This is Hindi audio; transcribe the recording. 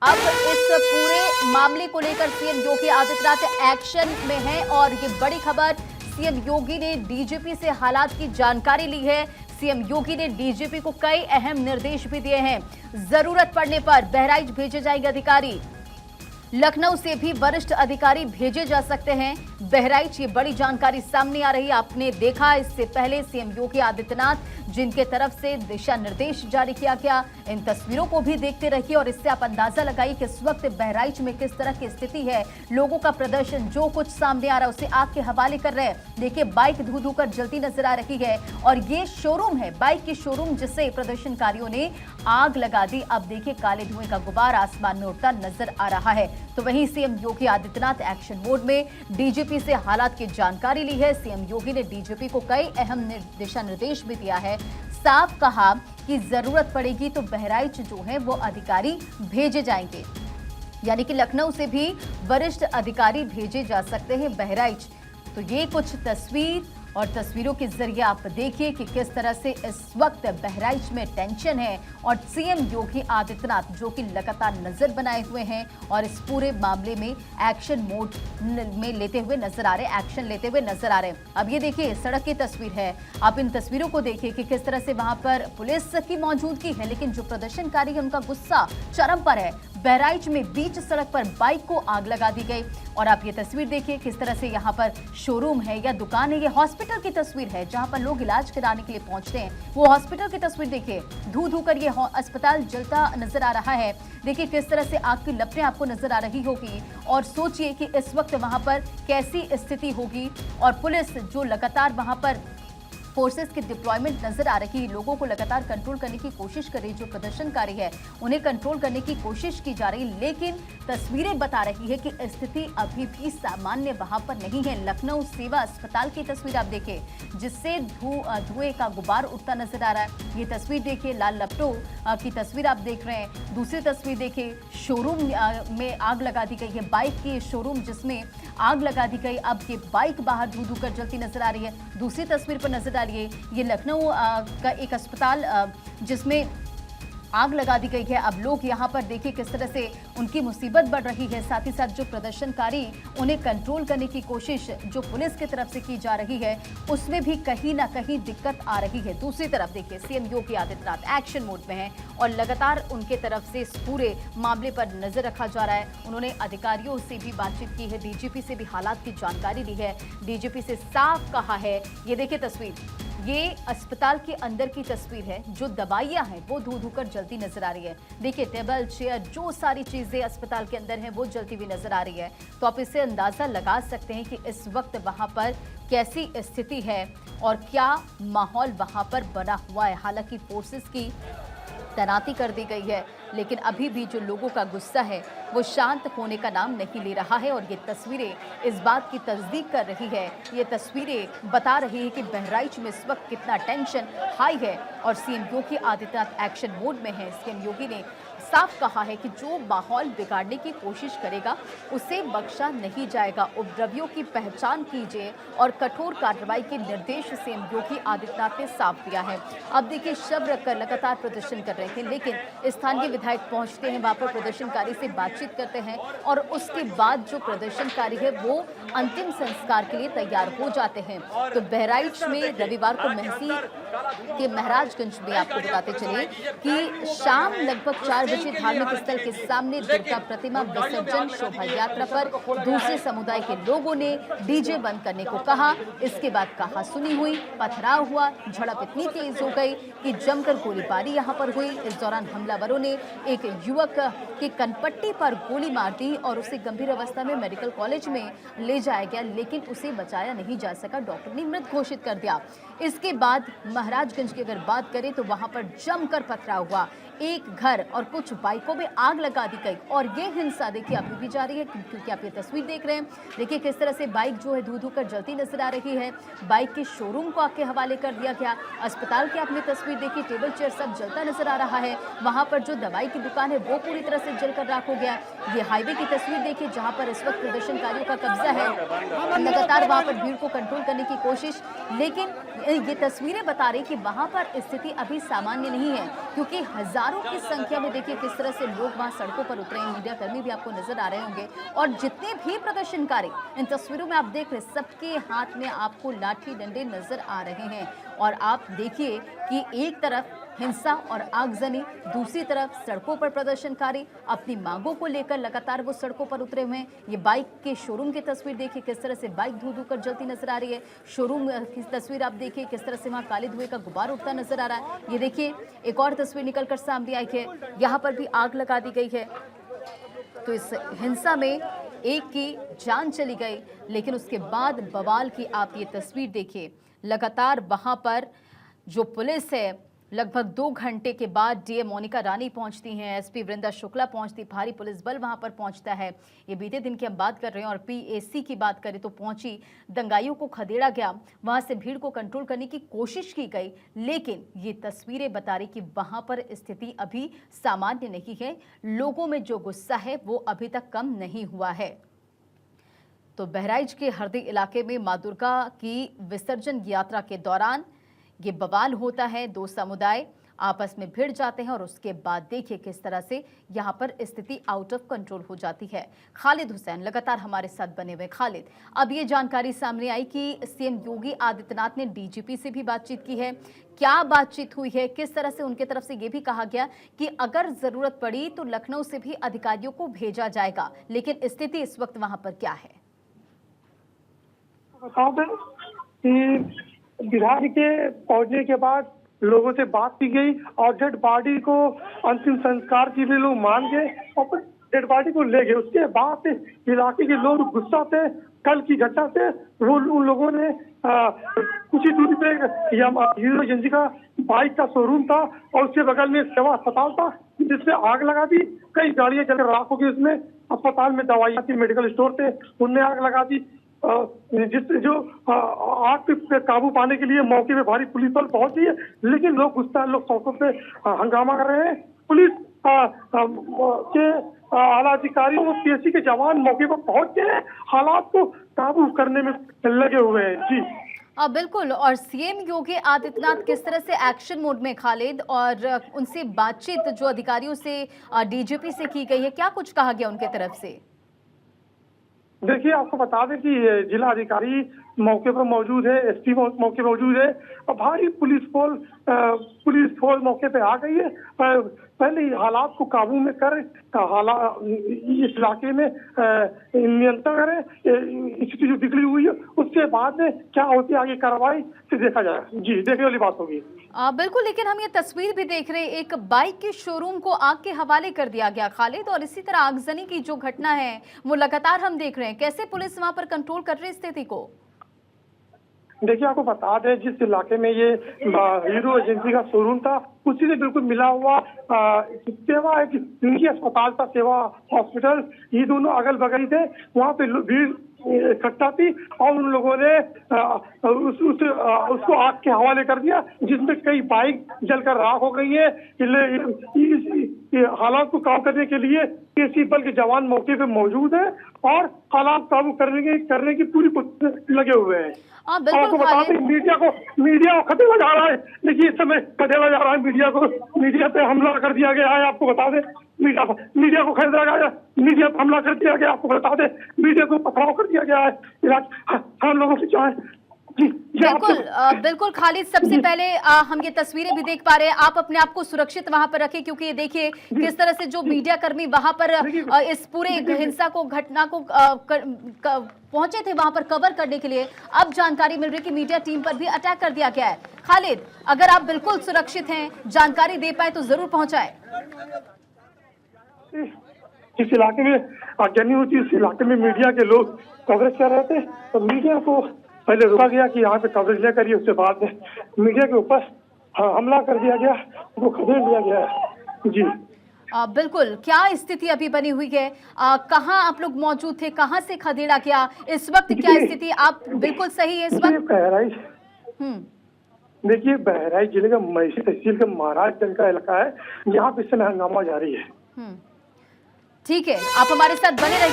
अब इस पूरे मामले को लेकर सीएम योगी आदित्यनाथ एक्शन में हैं और ये बड़ी खबर, सीएम योगी ने डीजीपी से हालात की जानकारी ली है। सीएम योगी ने डीजीपी को कई अहम निर्देश भी दिए हैं। जरूरत पड़ने पर बहराइच भेजे जाएंगे अधिकारी, लखनऊ से भी वरिष्ठ अधिकारी भेजे जा सकते हैं बहराइच। ये बड़ी जानकारी सामने आ रही है। आपने देखा इससे पहले सीएम योगी आदित्यनाथ जिनके तरफ से दिशा निर्देश जारी किया गया, इन तस्वीरों को भी देखते रहिए और इससे आप अंदाजा लगाइए कि इस वक्त बहराइच में किस तरह की स्थिति है। लोगों का प्रदर्शन जो कुछ सामने आ रहा है उसे आग के हवाले कर रहे हैं। देखिए बाइक धू धू कर जलती नजर आ रही है और ये शोरूम है, बाइक की शोरूम, जिससे प्रदर्शनकारियों ने आग लगा दी। अब देखिए काले धुएं का गुबार आसमान में उड़ता नजर आ रहा है। तो वहीं CM Yogi Adityanath action mode में डीजीपी से हालात की जानकारी ली है। सीएम योगी ने डीजीपी को कई अहम दिशा निर्देश भी दिया है। साफ कहा कि जरूरत पड़ेगी तो बहराइच जो है वो अधिकारी भेजे जाएंगे, यानी कि लखनऊ से भी वरिष्ठ अधिकारी भेजे जा सकते हैं बहराइच। तो ये कुछ तस्वीर और तस्वीरों के जरिए आप देखिए कि किस तरह से इस वक्त बहराइच में टेंशन है और सीएम योगी आदित्यनाथ जो कि लगातार नजर बनाए हुए हैं और इस पूरे मामले में एक्शन मोड में लेते हुए नजर आ रहे हैं, एक्शन लेते हुए नजर आ रहे हैं। अब ये देखिए सड़क की तस्वीर है, आप इन तस्वीरों को देखिए कि किस तरह से वहां पर पुलिस की मौजूदगी है, लेकिन जो प्रदर्शनकारी है उनका गुस्सा चरम पर है। बहराइच में बीच सड़क पर बाइक को आग लगा दी गई और आप ये तस्वीर देखिए किस तरह से यहाँ पर शोरूम है या दुकान है। ये हॉस्पिटल की तस्वीर है जहाँ पर लोग इलाज कराने के लिए पहुंचते हैं, वो हॉस्पिटल की तस्वीर देखिए। धू धू कर ये अस्पताल जलता नजर आ रहा है। देखिए किस तरह से आग की लपटें आपको नजर आ रही होगी और सोचिए कि इस वक्त वहां पर कैसी स्थिति होगी और पुलिस जो लगातार वहां पर फोर्सेस की डिप्लॉयमेंट नजर आ रही है, लोगों को लगातार कंट्रोल करने की कोशिश कर रही, जो प्रदर्शनकारी है उन्हें कंट्रोल करने की कोशिश की जा रही, लेकिन तस्वीरें बता रही है कि स्थिति अभी भी सामान्य वहां पर नहीं है। लखनऊ सेवा अस्पताल की तस्वीर आप देखें जिससे धुएं का गुबार उठता नजर आ रहा है। ये तस्वीर देखिए, लाल लपटों की तस्वीर आप देख रहे हैं। दूसरी तस्वीर देखिए, शोरूम में आग लगा दी गई है, बाइक की शोरूम जिसमें आग लगा दी गई। अब ये बाइक बाहर धू धू कर जलती नजर आ रही है। दूसरी तस्वीर पर नजर डालिए, ये लखनऊ का एक अस्पताल जिसमें आग लगा दी गई है। अब लोग यहाँ पर देखिए किस तरह से उनकी मुसीबत बढ़ रही है, साथ ही साथ जो प्रदर्शनकारी उन्हें कंट्रोल करने की कोशिश जो पुलिस की तरफ से की जा रही है उसमें भी कहीं ना कहीं दिक्कत आ रही है। दूसरी तरफ देखिए CM Yogi Adityanath action mode में हैं और लगातार उनके तरफ से इस पूरे मामले पर नजर रखा जा रहा है। उन्होंने अधिकारियों से भी बातचीत की है, डीजीपी से भी हालात की जानकारी ली है, डीजीपी से साफ कहा है। ये देखिए तस्वीर, ये अस्पताल के अंदर की तस्वीर है, जो दवाइयां हैं वो धू धू कर जलती नजर आ रही है। देखिए टेबल चेयर जो सारी चीजें अस्पताल के अंदर हैं वो जलती हुई नजर आ रही है। तो आप इससे अंदाजा लगा सकते हैं कि इस वक्त वहां पर कैसी स्थिति है और क्या माहौल वहां पर बना हुआ है। हालांकि फोर्सेस की तैनाती कर दी गई है, लेकिन अभी भी जो लोगों का गुस्सा है वो शांत होने का नाम नहीं ले रहा है और ये तस्वीरें इस बात की तस्दीक कर रही है, ये तस्वीरें बता रही है कि बहराइच में इस वक्त कितना टेंशन हाई है और CM Yogi Adityanath action mode में है। सीएम योगी ने साफ कहा है कि जो माहौल बिगाड़ने की कोशिश करेगा उसे बख्शा नहीं जाएगा। उपद्रवियों की पहचान कीजिए और कठोर कार्रवाई के निर्देश सीएम योगी आदित्यनाथ ने साफ दिया है। अब देखिए शव रखकर लगातार प्रदर्शन कर रहे थे, लेकिन स्थानीय विधायक पहुंचते हैं, वहां पर प्रदर्शनकारी से बातचीत करते हैं और उसके बाद जो प्रदर्शनकारी है वो अंतिम संस्कार के लिए तैयार हो जाते हैं। तो बहराइच में रविवार को महसी के महाराजगंज में आपको बताते चले कि शाम लगभग 4 बजे धार्मिक स्थल के सामने दुर्गा प्रतिमा विसर्जन शोभा यात्रा पर दूसरे समुदाय के लोगों ने डीजे बंद करने को कहा। इसके बाद कहा सुनी हुई, पथराव हुआ, झड़प इतनी तेज हो गई कि जमकर गोलीबारी यहां पर हुई। इस दौरान हमलावरों ने एक युवक की कनपट्टी पर गोली मार दी और उसे गंभीर अवस्था में मेडिकल कॉलेज में ले जाया गया, लेकिन उसे बचाया नहीं जा सका, डॉक्टर ने मृत घोषित कर दिया। इसके बाद महाराजगंज की अगर बात करें तो वहां पर जमकर पथराव हुआ, एक घर और कुछ बाइकों में आग लगा दी गई और ये हिंसा देखिए अभी भी जारी है, क्योंकि आप ये तस्वीर देख रहे हैं। देखिए किस तरह से बाइक जो है धू धू कर जलती नजर आ रही है। बाइक के शोरूम को आग के हवाले कर दिया गया। अस्पताल की आपने तस्वीर देखी, टेबल चेयर सब जलता नजर आ रहा है। वहां पर जो दवाई की दुकान है वो पूरी तरह से जलकर राख हो गया। ये हाईवे की तस्वीर देखिए जहां पर इस वक्त प्रदर्शनकारियों का कब्जा है, लगातार वहां पर भीड़ को कंट्रोल करने की कोशिश, लेकिन ये तस्वीरें बता रही कि वहां पर स्थिति अभी सामान्य नहीं है, क्योंकि हजारों हजारों की संख्या में देखिए किस तरह से लोग वहां सड़कों पर उतरे हैं। मीडिया कर्मी भी आपको नजर आ रहे होंगे और जितने भी प्रदर्शनकारी इन तस्वीरों में आप देख रहे हैं, सबके हाथ में आपको लाठी डंडे नजर आ रहे हैं। और आप देखिए कि एक तरफ हिंसा और आगजनी, दूसरी तरफ सड़कों पर प्रदर्शनकारी अपनी मांगों को लेकर लगातार वो सड़कों पर उतरे हुए हैं। ये बाइक के शोरूम की तस्वीर देखिए किस तरह से बाइक धू धू कर जलती नजर आ रही है। शोरूम की तस्वीर आप देखिए किस तरह से वहां काले धुएं का गुबार उठता नजर आ रहा है। ये देखिए एक और तस्वीर निकल कर सामने आई है, यहाँ पर भी आग लगा दी गई है। तो इस हिंसा में एक की जान चली गई, लेकिन उसके बाद बवाल की आप ये तस्वीर देखिए। लगातार वहां पर जो पुलिस है, लगभग 2 घंटे के बाद डीएम मोनिका रानी पहुंचती हैं, एसपी वृंदा शुक्ला पहुंचती, भारी पुलिस बल वहां पर पहुंचता है। ये बीते दिन की हम बात कर रहे हैं। और पीएसी की बात करें तो पहुंची, दंगाइयों को खदेड़ा गया, वहां से भीड़ को कंट्रोल करने की कोशिश की गई, लेकिन ये तस्वीरें बता रही कि वहां पर स्थिति अभी सामान्य नहीं है। लोगों में जो गुस्सा है वो अभी तक कम नहीं हुआ है। तो बहराइच के हरदी इलाके में मां दुर्गा की विसर्जन यात्रा के दौरान ये बवाल होता है। 2 समुदाय आपस में भिड़ जाते हैं और उसके बाद देखिए किस तरह से यहाँ पर स्थिति आउट ऑफ कंट्रोल हो जाती है। खालिद हुसैन लगातार हमारे साथ बने हुए। खालिद, अब ये जानकारी सामने आई कि सीएम योगी आदित्यनाथ ने डीजीपी से भी बातचीत की है। क्या बातचीत हुई है, किस तरह से उनके तरफ से ये भी कहा गया कि अगर जरूरत पड़ी तो लखनऊ से भी अधिकारियों को भेजा जाएगा, लेकिन स्थिति इस वक्त वहां पर क्या है? बता दें कि विधायक के पहुंचने के बाद लोगों से बात की गई और डेड बॉडी को अंतिम संस्कार के लिए लोग मान गए और डेड बॉडी को ले गए। उसके बाद इलाके के लोग गुस्सा थे, कल की घटना से वो उन लोगों ने कुछ ही दूरी पे हीरो एजेंसी का बाइक का शोरूम था और उसके बगल में सेवा अस्पताल था, जिसमें आग लगा दी। कई गाड़ियां जलकर राख हो गई। उसमें अस्पताल में दवाइयां थी, मेडिकल स्टोर थे, उनमें आग लगा दी। जिससे जो आग पे काबू पाने के लिए मौके पे भारी पुलिस बल पहुंची है, लेकिन लोग गुस्सा, लोग सड़कों पे हंगामा कर रहे हैं। पुलिस के आला अधिकारी और पीएसी के जवान मौके पर पहुंच गए हैं, हालात को काबू करने में लगे हुए हैं। जी बिल्कुल। और सीएम योगी आदित्यनाथ किस तरह से एक्शन मोड में खालिद, और उनसे बातचीत जो अधिकारियों से डीजीपी से की गई है, क्या कुछ कहा गया उनके तरफ से? देखिए, आपको बता दें कि जिला अधिकारी मौके पर मौजूद है, एसपी मौके पर मौजूद है और भारी पुलिस फोर्स मौके पे आ गई है। पहले हालात को काबू में कर इस इलाके में नियंत्रण करें, स्थिति जो बिगड़ी हुई है उसके बाद में क्या होती है आगे कार्रवाई से देखा जाए। जी, देखने वाली बात होगी। बिल्कुल, लेकिन हम ये तस्वीर भी देख रहे हैं, एक बाइक के शोरूम को आग के हवाले कर दिया गया खालिद, और इसी तरह आगजनी की जो घटना है वो लगातार हम देख रहे हैं। कैसे पुलिस वहां पर कंट्रोल कर रही है स्थिति को? देखिए, आपको बता दें जिस इलाके में ये हीरो एजेंसी का शोरूम था उसी से बिल्कुल मिला हुआ सेवा एक निजी अस्पताल था, सेवा हॉस्पिटल, ये दोनों अगल बगल थे। वहाँ पे भीड़ इकट्ठा थी और उन लोगों ने उसको आग के हवाले कर दिया, जिसमें कई बाइक जलकर राख हो गई है। हालात को काबू करने के लिए पीएसी बल के जवान मौके पे मौजूद है और हालात काबू करने की पूरी कोशिश लगे हुए हैं। आपको बता दें मीडिया को खदेड़ा जा रहा है। देखिए, इस समय खदेड़ा जा रहा है मीडिया पे हमला कर दिया गया है। आपको बता दें मीडिया को खदेड़ा गया, मीडिया पर हमला कर दिया गया। आपको बता दें मीडिया को पथराव कर दिया गया है। हम लोगों से चाहे बिल्कुल खालिद, सबसे पहले हम ये तस्वीरें भी देख पा रहे हैं। आप अपने आप को सुरक्षित वहां पर रखें, क्योंकि ये देखिए किस तरह से जो मीडिया कर्मी वहां पर इस पूरे हिंसा को घटना को पहुंचे थे वहां पर कवर करने के लिए। अब जानकारी मिल रही है कि मीडिया टीम पर भी अटैक कर दिया गया है। खालिद, अगर आप बिल्कुल सुरक्षित हैं, जानकारी दे पाए तो जरूर पहुंचाएं। जिस इलाके में आगजनी हुई थी उस इलाके में मीडिया के लोग कवरेज कर रहे थे, तो मीडिया को पहले रोका गया कि यहाँ पे कवरेज न करिए। उसके बाद में मीडिया के ऊपर हमला कर दिया गया, वो खदेड़ दिया गया है। जी बिल्कुल, क्या स्थिति अभी बनी हुई है? कहाँ आप लोग मौजूद थे, कहाँ से खदेड़ा गया, इस वक्त क्या स्थिति? आप बिल्कुल सही है इस वक्त? बहराइच, देखिए बहराइच जिले का महिषी तहसील का महाराजगंज का इलाका है, जहाँ पे इस समय हंगामा जारी है। ठीक है, आप हमारे साथ बने रहिए।